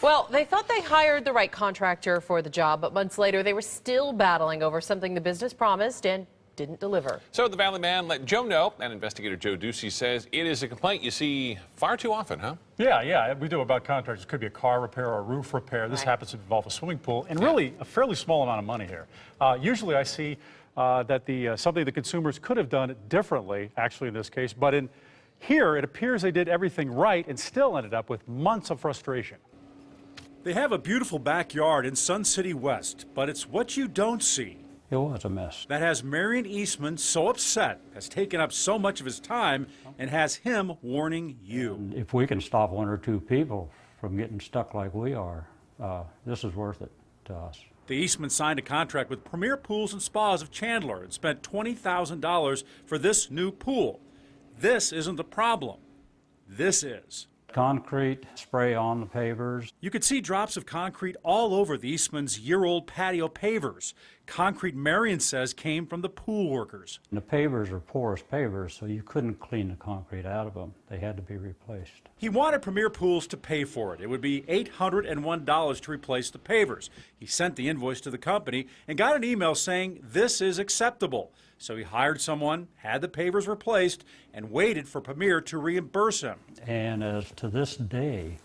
Well, they thought they hired the right contractor for the job, but months later they were still battling over something the business promised and didn't deliver. So the Valley man let Joe know, and investigator Joe Ducey says it is a complaint you see far too often, huh? Yeah, we do about contractors. It could be a car repair or a roof repair. This happens to involve a swimming pool, and really a fairly small amount of money here. Usually I see that something the consumers could have done differently, actually in this case, but here it appears they did everything right and still ended up with months of frustration. They have a beautiful backyard in Sun City West, but it's what you don't see. It was a mess. That has Marion Eastman so upset, has taken up so much of his time, and has him warning you. And if we can stop one or two people from getting stuck like we are, this is worth it to us. The Eastman signed a contract with Premier Pools and Spas of Chandler and spent $20,000 for this new pool. This isn't the problem. This is. Concrete spray on the pavers. You could see drops of concrete all over the Eastman's year-old patio pavers. Concrete, Marion says, came from the pool workers. And the pavers are porous pavers, so you couldn't clean the concrete out of them. They had to be replaced. He wanted Premier Pools to pay for it. It would be $801 to replace the pavers. He sent the invoice to the company and got an email saying this is acceptable. So he hired someone, had the pavers replaced, and waited for Premier to reimburse him. And as to this day,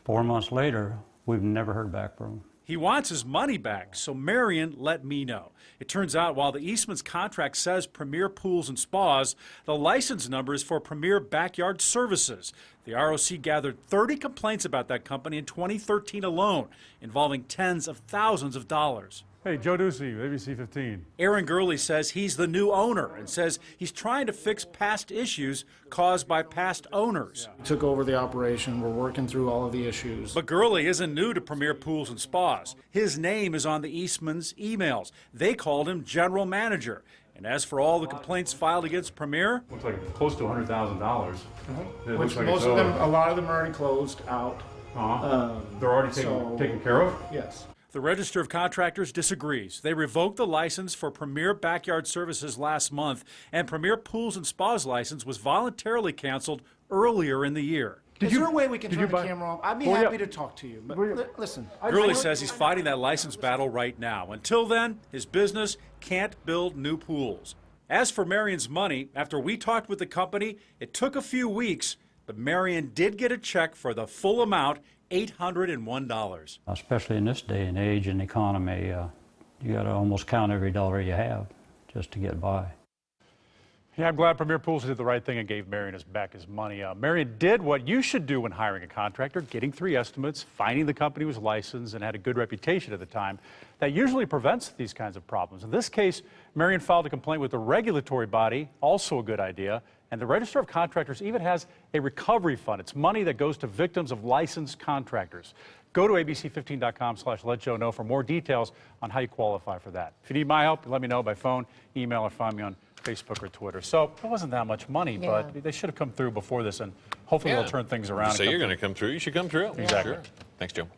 4 months later, we've never heard back from him. He wants his money back, so Marion let me know. It turns out while the Eastman's contract says Premier Pools and Spas, the license number is for Premier Backyard Services. The ROC gathered 30 complaints about that company in 2013 alone, involving tens of thousands of dollars. Hey, Joe Ducey, ABC 15. Aaron Gurley says he's the new owner and says he's trying to fix past issues caused by past owners. We took over the operation. We're working through all of the issues. But Gurley isn't new to Premier Pools and Spas. His name is on the Eastman's emails. They called him general manager. And as for all the complaints filed against Premier, looks like close to $100,000. Which most of them, a lot of them are already closed out. They're already taken care of? Yes. the Register of Contractors disagrees. They revoked the license for Premier Backyard Services last month, and Premier Pools and Spas license was voluntarily canceled earlier in the year. Is there a way we can turn the camera off? I'd be happy to talk to you, but listen. Gurley says he's fighting that license battle right now. Until then, his business can't build new pools. As for Marion's money, after we talked with the company, it took a few weeks, but Marion did get a check for the full amount, $801. Especially in this day and age and economy, you got to almost count every dollar you have just to get by. Yeah, I'm glad Premier Pools did the right thing and gave Marion back his money. Marion did what you should do when hiring a contractor, getting 3 estimates, finding the company was licensed and had a good reputation at the time. That usually prevents these kinds of problems. In this case, Marion filed a complaint with the regulatory body, also a good idea, and the Register of Contractors even has a recovery fund. It's money that goes to victims of licensed contractors. Go to abc15.com/letjoeknow for more details on how you qualify for that. If you need my help, let me know by phone, email, or find me on Facebook or Twitter. So it wasn't that much money, but they should have come through before this, and hopefully they'll turn things around. So you're going to come through. You should come through. Exactly. Sure. Thanks, Joe.